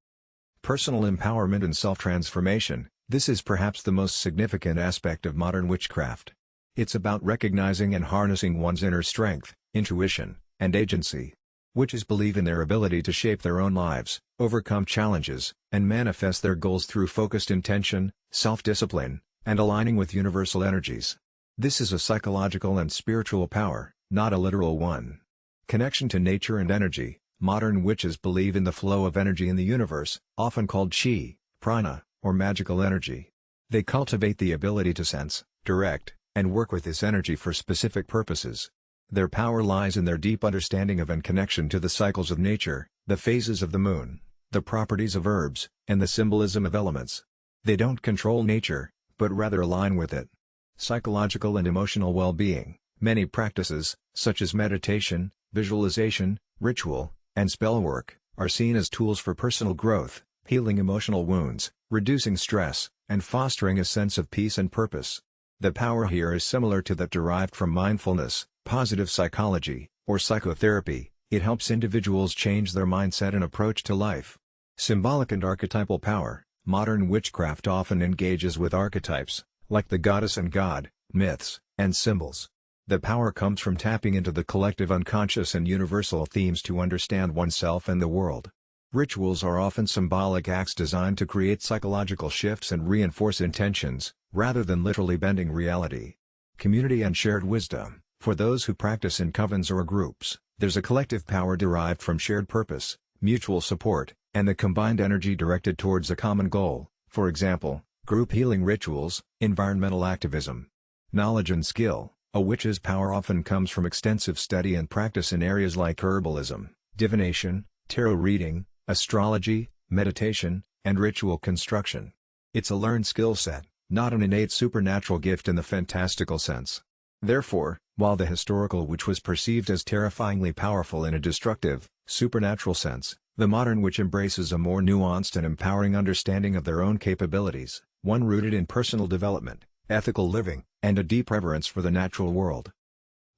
personal empowerment and self-transformation. This is perhaps the most significant aspect of modern witchcraft. It's about recognizing and harnessing one's inner strength, intuition, and agency. Witches believe in their ability to shape their own lives, overcome challenges, and manifest their goals through focused intention, self-discipline, and aligning with universal energies. This is a psychological and spiritual power, not a literal one. Connection to nature and energy: modern witches believe in the flow of energy in the universe, often called chi, prana, or magical energy. They cultivate the ability to sense, direct, and work with this energy for specific purposes. Their power lies in their deep understanding of and connection to the cycles of nature, the phases of the moon, the properties of herbs, and the symbolism of elements. They don't control nature, but rather align with it. Psychological and emotional well-being: many practices, such as meditation, visualization, ritual, and spell work, are seen as tools for personal growth, healing emotional wounds, reducing stress, and fostering a sense of peace and purpose. The power here is similar to that derived from mindfulness, positive psychology, or psychotherapy. It helps individuals change their mindset and approach to life. Symbolic and archetypal power: modern witchcraft often engages with archetypes, like the goddess and god, myths, and symbols. The power comes from tapping into the collective unconscious and universal themes to understand oneself and the world. Rituals are often symbolic acts designed to create psychological shifts and reinforce intentions, rather than literally bending reality. Community and shared wisdom: for those who practice in covens or groups, there's a collective power derived from shared purpose, mutual support, and the combined energy directed towards a common goal, for example, group healing rituals, environmental activism. Knowledge and skill: a witch's power often comes from extensive study and practice in areas like herbalism, divination, tarot reading, astrology, meditation, and ritual construction. It's a learned skill set, not an innate supernatural gift in the fantastical sense. Therefore, while the historical witch was perceived as terrifyingly powerful in a destructive, supernatural sense, The modern witch embraces a more nuanced and empowering understanding of their own capabilities, one rooted in personal development, ethical living, and a deep reverence for the natural world.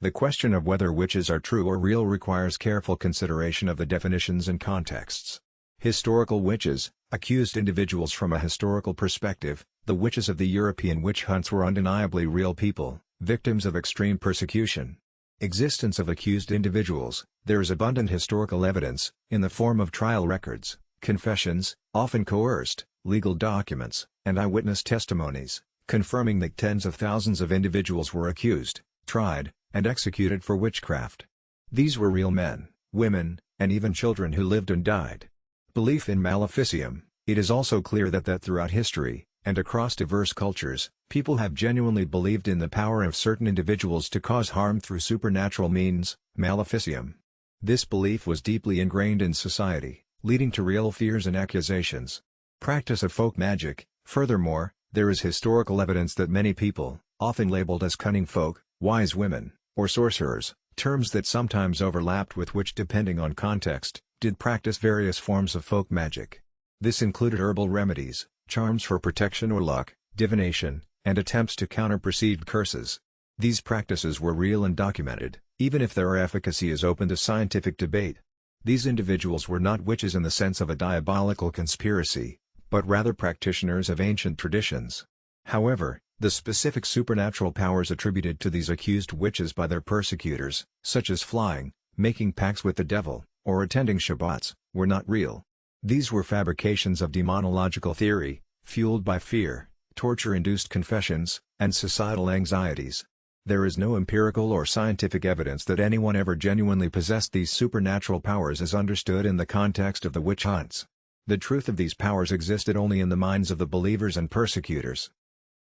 The question of whether witches are true or real requires careful consideration of the definitions and contexts. Historical witches, accused individuals. From a historical perspective, the witches of the European witch hunts were undeniably real people, victims of extreme persecution. Existence of accused individuals. There is abundant historical evidence, in the form of trial records, confessions, often coerced, legal documents, and eyewitness testimonies, confirming that tens of thousands of individuals were accused, tried, and executed for witchcraft. These were real men, women, and even children who lived and died. Belief in maleficium. It is also clear that throughout history, and across diverse cultures, people have genuinely believed in the power of certain individuals to cause harm through supernatural means, maleficium. This belief was deeply ingrained in society, leading to real fears and accusations. Practice of folk magic. Furthermore, there is historical evidence that many people, often labeled as cunning folk, wise women, or sorcerers, terms that sometimes overlapped with witch depending on context, did practice various forms of folk magic. This included herbal remedies, charms for protection or luck, divination, and attempts to counter perceived curses. These practices were real and documented, even if their efficacy is open to scientific debate. These individuals were not witches in the sense of a diabolical conspiracy, but rather practitioners of ancient traditions. However, the specific supernatural powers attributed to these accused witches by their persecutors, such as flying, making pacts with the devil, or attending Shabbats, were not real. These were fabrications of demonological theory, fueled by fear, torture-induced confessions, and societal anxieties. There is no empirical or scientific evidence that anyone ever genuinely possessed these supernatural powers as understood in the context of the witch hunts. The truth of these powers existed only in the minds of the believers and persecutors.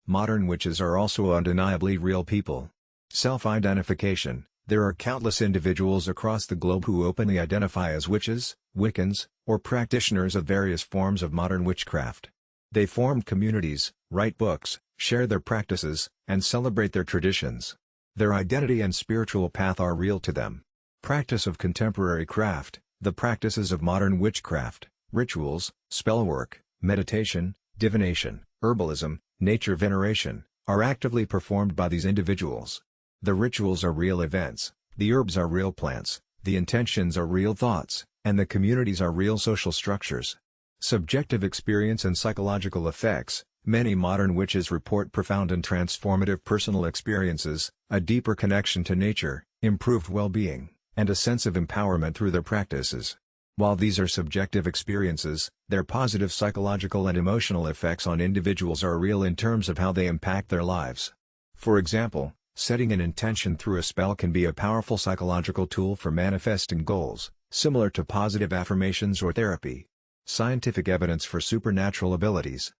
Modern witches are also undeniably real people. Self-identification. There are countless individuals across the globe who openly identify as witches, Wiccans, or practitioners of various forms of modern witchcraft. They form communities, write books, share their practices, and celebrate their traditions. Their identity and spiritual path are real to them. Practice of contemporary craft. The practices of modern witchcraft, rituals, spellwork, meditation, divination, herbalism, nature veneration, are actively performed by these individuals. The rituals are real events, the herbs are real plants, the intentions are real thoughts, and the communities are real social structures. Subjective experience and psychological effects. Many modern witches report profound and transformative personal experiences, a deeper connection to nature, improved well-being, and a sense of empowerment through their practices. While these are subjective experiences, their positive psychological and emotional effects on individuals are real in terms of how they impact their lives. For example, setting an intention through a spell can be a powerful psychological tool for manifesting goals, similar to positive affirmations or therapy. Scientific evidence for supernatural abilities.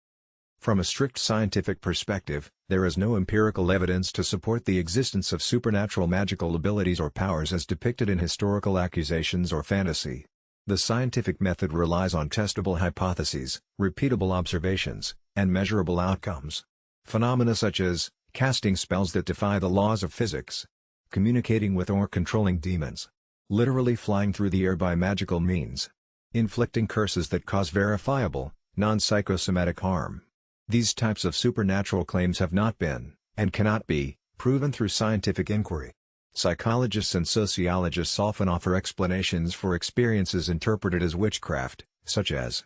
From a strict scientific perspective, there is no empirical evidence to support the existence of supernatural magical abilities or powers as depicted in historical accusations or fantasy. The scientific method relies on testable hypotheses, repeatable observations, and measurable outcomes. Phenomena such as casting spells that defy the laws of physics, communicating with or controlling demons, literally flying through the air by magical means, inflicting curses that cause verifiable, non-psychosomatic harm. These types of supernatural claims have not been, and cannot be, proven through scientific inquiry. Psychologists and sociologists often offer explanations for experiences interpreted as witchcraft, such as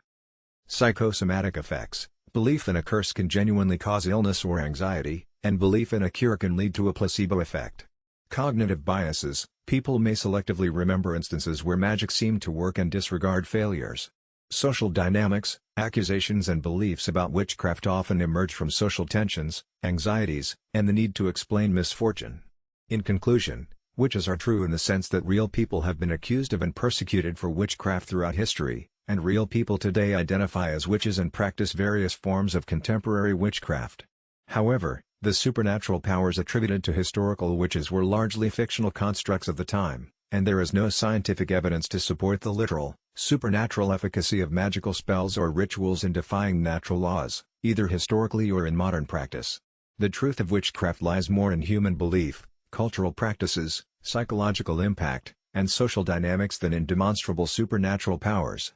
psychosomatic effects. Belief in a curse can genuinely cause illness or anxiety, and belief in a cure can lead to a placebo effect. Cognitive biases. People may selectively remember instances where magic seemed to work and disregard failures. Social dynamics. Accusations and beliefs about witchcraft often emerge from social tensions, anxieties, and the need to explain misfortune. In conclusion, witches are true in the sense that real people have been accused of and persecuted for witchcraft throughout history, and real people today identify as witches and practice various forms of contemporary witchcraft. However, the supernatural powers attributed to historical witches were largely fictional constructs of the time, and there is no scientific evidence to support the literal, supernatural efficacy of magical spells or rituals in defying natural laws, either historically or in modern practice. The truth of witchcraft lies more in human belief, cultural practices, psychological impact, and social dynamics than in demonstrable supernatural powers.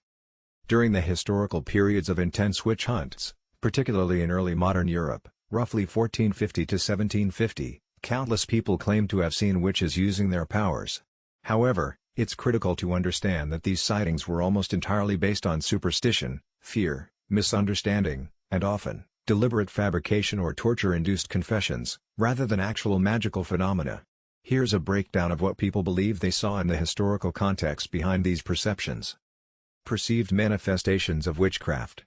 During the historical periods of intense witch hunts, particularly in early modern Europe, roughly 1450 to 1750, countless people claimed to have seen witches using their powers. However, it's critical to understand that these sightings were almost entirely based on superstition, fear, misunderstanding, and often, deliberate fabrication or torture-induced confessions, rather than actual magical phenomena. Here's a breakdown of what people believe they saw and the historical context behind these perceptions. Perceived manifestations of witchcraft.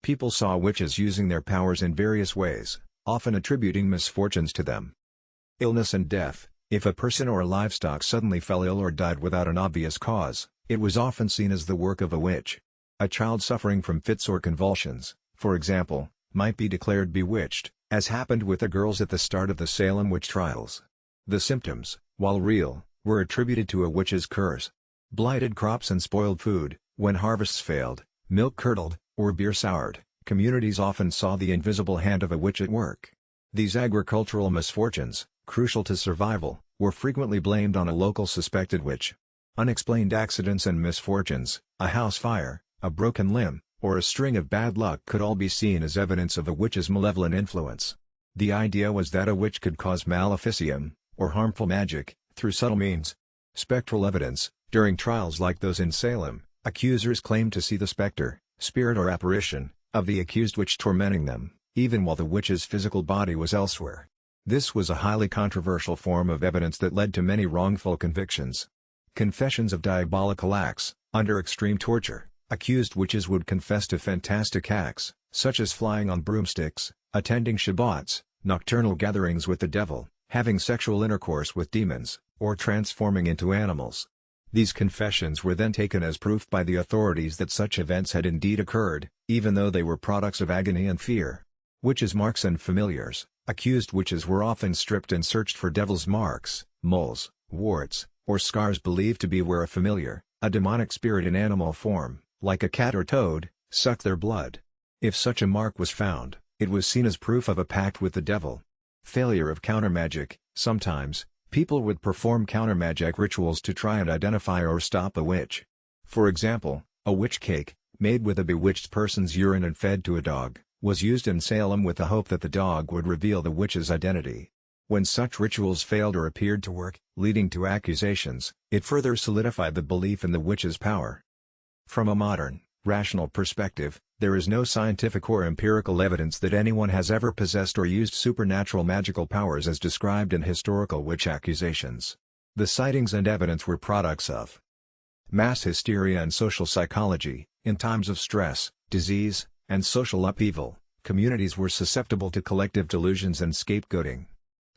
People saw witches using their powers in various ways, often attributing misfortunes to them. Illness and death. If a person or livestock suddenly fell ill or died without an obvious cause, it was often seen as the work of a witch. A child suffering from fits or convulsions, for example, might be declared bewitched, as happened with the girls at the start of the Salem Witch Trials. The symptoms, while real, were attributed to a witch's curse. Blighted crops and spoiled food. When harvests failed, milk curdled, or beer soured, communities often saw the invisible hand of a witch at work. These agricultural misfortunes, crucial to survival, were frequently blamed on a local suspected witch. Unexplained accidents and misfortunes, a house fire, a broken limb, or a string of bad luck could all be seen as evidence of a witch's malevolent influence. The idea was that a witch could cause maleficium, or harmful magic, through subtle means. Spectral evidence. During trials like those in Salem, accusers claimed to see the specter, spirit or apparition, of the accused witch tormenting them, even while the witch's physical body was elsewhere. This was a highly controversial form of evidence that led to many wrongful convictions. Confessions of diabolical acts. Under extreme torture, accused witches would confess to fantastic acts, such as flying on broomsticks, attending Shabbats, nocturnal gatherings with the devil, having sexual intercourse with demons, or transforming into animals. These confessions were then taken as proof by the authorities that such events had indeed occurred, even though they were products of agony and fear. Witches' marks and familiars. Accused witches were often stripped and searched for devil's marks, moles, warts, or scars believed to be where a familiar, a demonic spirit in animal form, like a cat or toad, sucked their blood. If such a mark was found, it was seen as proof of a pact with the devil. Failure of countermagic. Sometimes, people would perform countermagic rituals to try and identify or stop a witch. For example, a witch cake, made with a bewitched person's urine and fed to a dog, was used in Salem with the hope that the dog would reveal the witch's identity. When such rituals failed or appeared to work, leading to accusations, it further solidified the belief in the witch's power. From a modern, rational perspective, there is no scientific or empirical evidence that anyone has ever possessed or used supernatural magical powers as described in historical witch accusations. The sightings and evidence were products of mass hysteria and social psychology. In times of stress, disease, and social upheaval, communities were susceptible to collective delusions and scapegoating.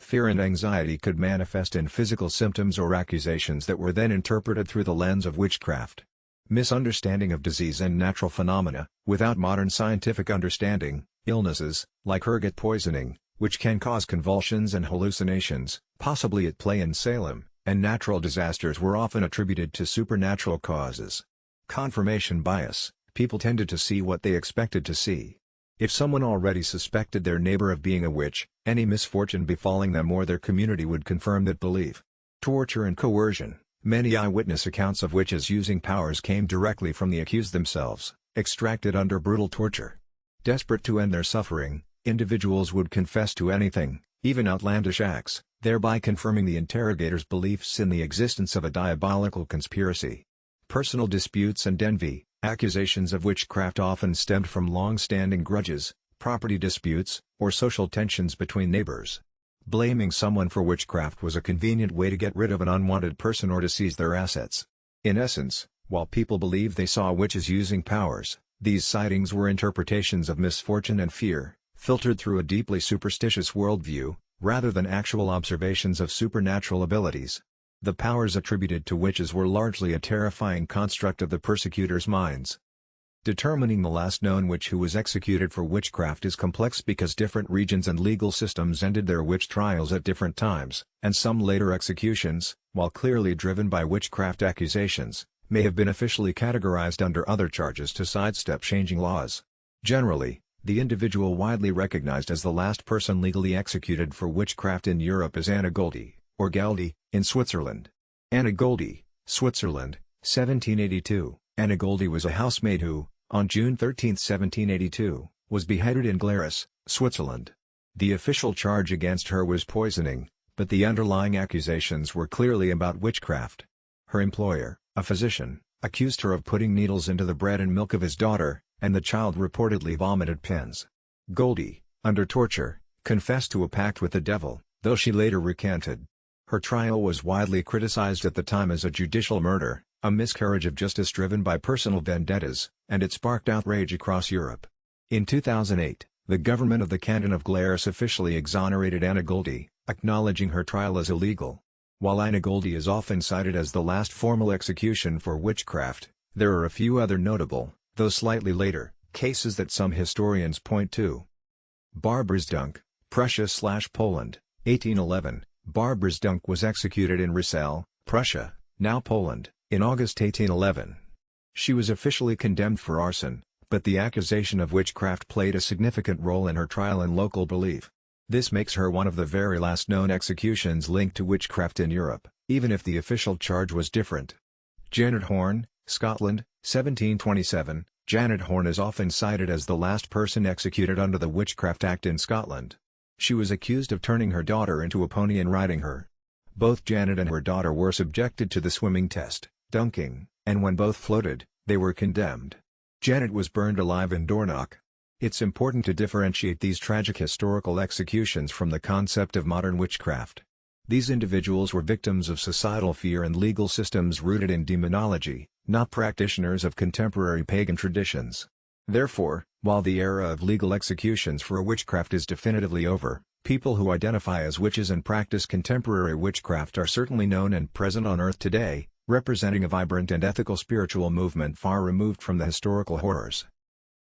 Fear and anxiety could manifest in physical symptoms or accusations that were then interpreted through the lens of witchcraft. Misunderstanding of disease and natural phenomena. Without modern scientific understanding, illnesses, like ergot poisoning, which can cause convulsions and hallucinations, possibly at play in Salem, and natural disasters were often attributed to supernatural causes. Confirmation bias. People tended to see what they expected to see. If someone already suspected their neighbor of being a witch, any misfortune befalling them or their community would confirm that belief. Torture and coercion. Many eyewitness accounts of witches using powers came directly from the accused themselves, extracted under brutal torture. Desperate to end their suffering, individuals would confess to anything, even outlandish acts, thereby confirming the interrogator's beliefs in the existence of a diabolical conspiracy. Personal disputes and envy. Accusations of witchcraft often stemmed from long-standing grudges, property disputes, or social tensions between neighbors. Blaming someone for witchcraft was a convenient way to get rid of an unwanted person or to seize their assets. In essence, while people believed they saw witches using powers, these sightings were interpretations of misfortune and fear, filtered through a deeply superstitious worldview, rather than actual observations of supernatural abilities. The powers attributed to witches were largely a terrifying construct of the persecutors' minds. Determining the last known witch who was executed for witchcraft is complex because different regions and legal systems ended their witch trials at different times, and some later executions, while clearly driven by witchcraft accusations, may have been officially categorized under other charges to sidestep changing laws. Generally, the individual widely recognized as the last person legally executed for witchcraft in Europe is Anna Goldi, or Galdi, in Switzerland. Anna Goldi, Switzerland, 1782. Anna Goldie was a housemaid who, on June 13, 1782, was beheaded in Glarus, Switzerland. The official charge against her was poisoning, but the underlying accusations were clearly about witchcraft. Her employer, a physician, accused her of putting needles into the bread and milk of his daughter, and the child reportedly vomited pins. Goldie, under torture, confessed to a pact with the devil, though she later recanted. Her trial was widely criticized at the time as a judicial murder, a miscarriage of justice driven by personal vendettas, and it sparked outrage across Europe. In 2008, the government of the canton of Glarus officially exonerated Anna Goldie, acknowledging her trial as illegal. While Anna Goldie is often cited as the last formal execution for witchcraft, there are a few other notable, though slightly later, cases that some historians point to. Barbara Prussia/Poland, 1811. Barbara was executed in Risel, Prussia, now Poland, in August 1811. She was officially condemned for arson, but the accusation of witchcraft played a significant role in her trial and local belief. This makes her one of the very last known executions linked to witchcraft in Europe, even if the official charge was different. Janet Horne, Scotland, 1727. Janet Horne is often cited as the last person executed under the Witchcraft Act in Scotland. She was accused of turning her daughter into a pony and riding her. Both Janet and her daughter were subjected to the swimming test, dunking, and when both floated, they were condemned. Janet was burned alive in Dornoch. It's important to differentiate these tragic historical executions from the concept of modern witchcraft. These individuals were victims of societal fear and legal systems rooted in demonology, not practitioners of contemporary pagan traditions. Therefore, while the era of legal executions for witchcraft is definitively over, people who identify as witches and practice contemporary witchcraft are certainly known and present on Earth today, representing a vibrant and ethical spiritual movement far removed from the historical horrors.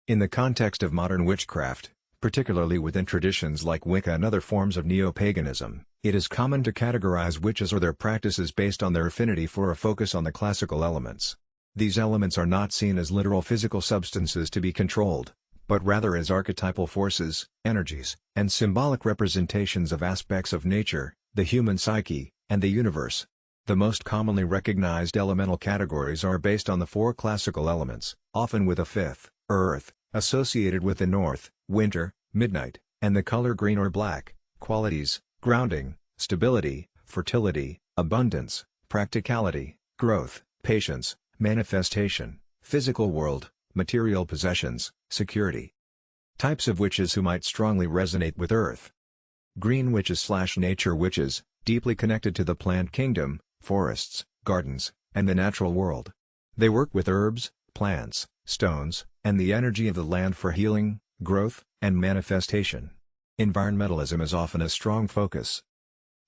In the context of modern witchcraft, particularly within traditions like Wicca and other forms of Neo-Paganism, it is common to categorize witches or their practices based on their affinity for a focus on the classical elements. These elements are not seen as literal physical substances to be controlled, but rather as archetypal forces, energies, and symbolic representations of aspects of nature, the human psyche, and the universe. The most commonly recognized elemental categories are based on the four classical elements, often with a fifth, earth, associated with the north, winter, midnight, and the color green or black, qualities, grounding, stability, fertility, abundance, practicality, growth, patience, manifestation, physical world, material possessions, security. Types of witches who might strongly resonate with earth. Green witches/nature witches, deeply connected to the plant kingdom, forests, gardens, and the natural world. They work with herbs, plants, stones, and the energy of the land for healing, growth, and manifestation. Environmentalism is often a strong focus.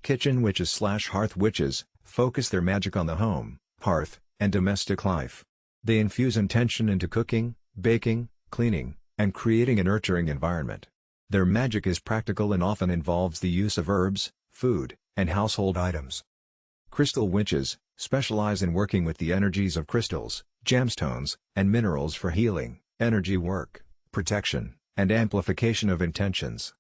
Kitchen witches/hearth witches, focus their magic on the home, hearth, and domestic life. They infuse intention into cooking, baking, cleaning, and creating a nurturing environment. Their magic is practical and often involves the use of herbs, food, and household items. Crystal witches, specialize in working with the energies of crystals, gemstones, and minerals for healing, energy work, protection, and amplification of intentions.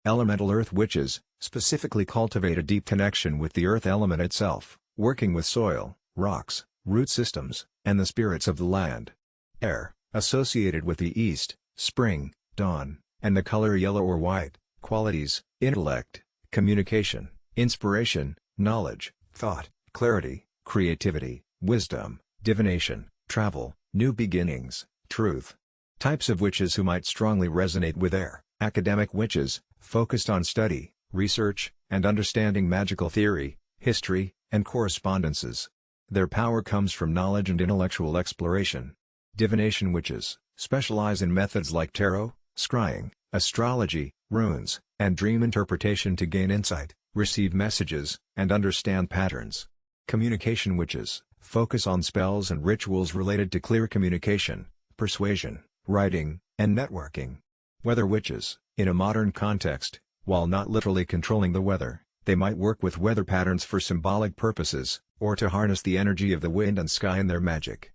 Elemental earth witches, specifically cultivate a deep connection with the earth element itself, working with soil, rocks, root systems, and the spirits of the land. Air, associated with the east, spring, dawn, and the color yellow or white, qualities, intellect, communication, inspiration, knowledge, thought, clarity, creativity, wisdom, divination, travel, new beginnings, truth. Types of witches who might strongly resonate with air. Academic witches, focused on study, research, and understanding magical theory, history, and correspondences. Their power comes from knowledge and intellectual exploration. Divination witches, specialize in methods like tarot, scrying, astrology, runes, and dream interpretation to gain insight, receive messages, and understand patterns. Communication witches, focus on spells and rituals related to clear communication, persuasion, writing, and networking. Weather witches, in a modern context, while not literally controlling the weather, they might work with weather patterns for symbolic purposes, or to harness the energy of the wind and sky in their magic.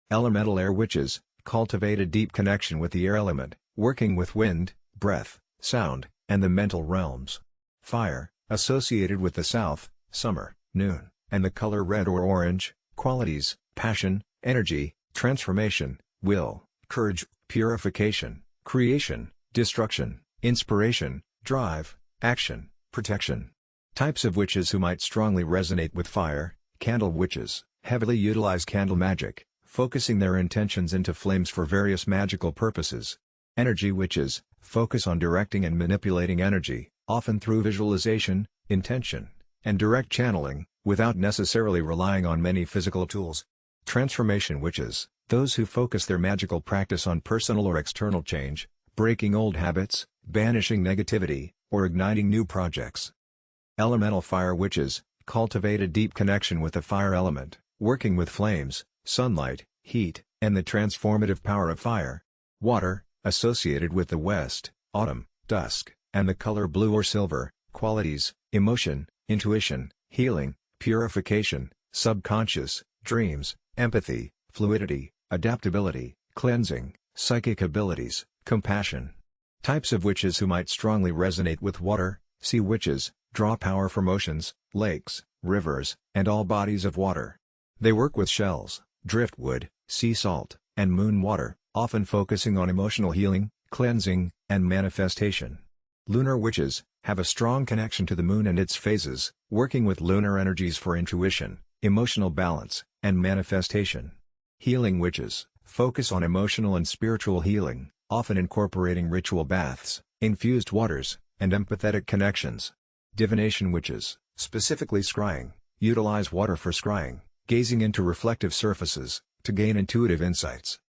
Elemental air witches, cultivate a deep connection with the air element, working with wind, breath, sound, and the mental realms. Fire, associated with the south, summer, noon, and the color red or orange, Qualities: passion, energy, transformation, will, courage, purification, creation, destruction, inspiration, drive, action, protection. Types of witches who might strongly resonate with fire: candle witches, heavily utilize candle magic, focusing their intentions into flames for various magical purposes. Energy witches, focus on directing and manipulating energy, often through visualization, intention, and direct channeling, without necessarily relying on many physical tools. Transformation witches, those who focus their magical practice on personal or external change, breaking old habits, banishing negativity, or igniting new projects. Elemental fire witches, cultivate a deep connection with the fire element, working with flames, sunlight, heat, and the transformative power of fire. Water, associated with the west, autumn, dusk, and the color blue or silver. Qualities: emotion, intuition, healing, purification, subconscious, dreams, empathy, fluidity, adaptability, cleansing, psychic abilities, compassion. Types of witches who might strongly resonate with water: sea witches, draw power from oceans, lakes, rivers, and all bodies of water. They work with shells, driftwood, sea salt, and moon water, often focusing on emotional healing, cleansing, and manifestation. Lunar witches, have a strong connection to the moon and its phases, working with lunar energies for intuition, emotional balance, and manifestation. Healing witches, focus on emotional and spiritual healing, often incorporating ritual baths, infused waters, and empathetic connections. Divination witches, specifically scrying, utilize water for scrying, gazing into reflective surfaces, to gain intuitive insights.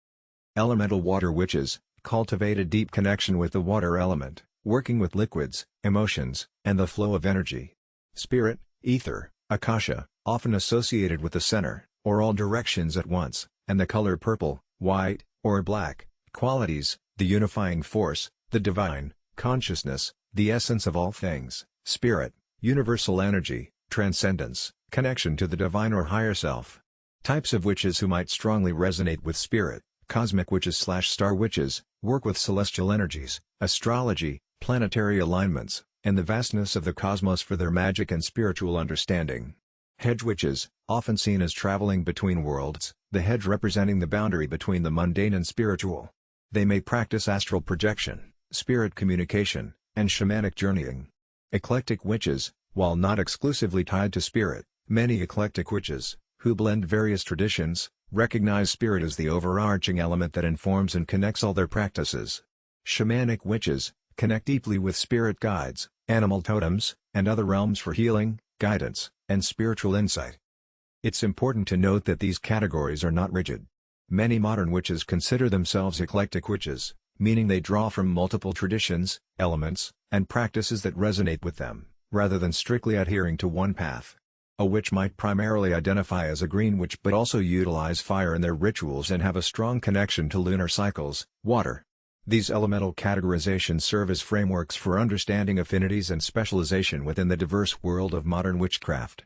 Elemental water witches, cultivate a deep connection with the water element, working with liquids, emotions, and the flow of energy. Spirit, ether, akasha, often associated with the center, or all directions at once, and the color purple, white, or black. Qualities: the unifying force, the divine, consciousness, the essence of all things, spirit, universal energy, transcendence, connection to the divine or higher self. Types of witches who might strongly resonate with spirit: cosmic witches/star witches, work with celestial energies, astrology, planetary alignments, and the vastness of the cosmos for their magic and spiritual understanding. Hedge witches, often seen as traveling between worlds, the hedge representing the boundary between the mundane and spiritual. They may practice astral projection, spirit communication, and shamanic journeying. Eclectic witches, while not exclusively tied to spirit, many eclectic witches, who blend various traditions, recognize spirit as the overarching element that informs and connects all their practices. Shamanic witches, connect deeply with spirit guides, animal totems, and other realms for healing, guidance, and spiritual insight. It's important to note that these categories are not rigid. Many modern witches consider themselves eclectic witches, meaning they draw from multiple traditions, elements, and practices that resonate with them, rather than strictly adhering to one path. A witch might primarily identify as a green witch but also utilize fire in their rituals and have a strong connection to lunar cycles, water. These elemental categorizations serve as frameworks for understanding affinities and specialization within the diverse world of modern witchcraft.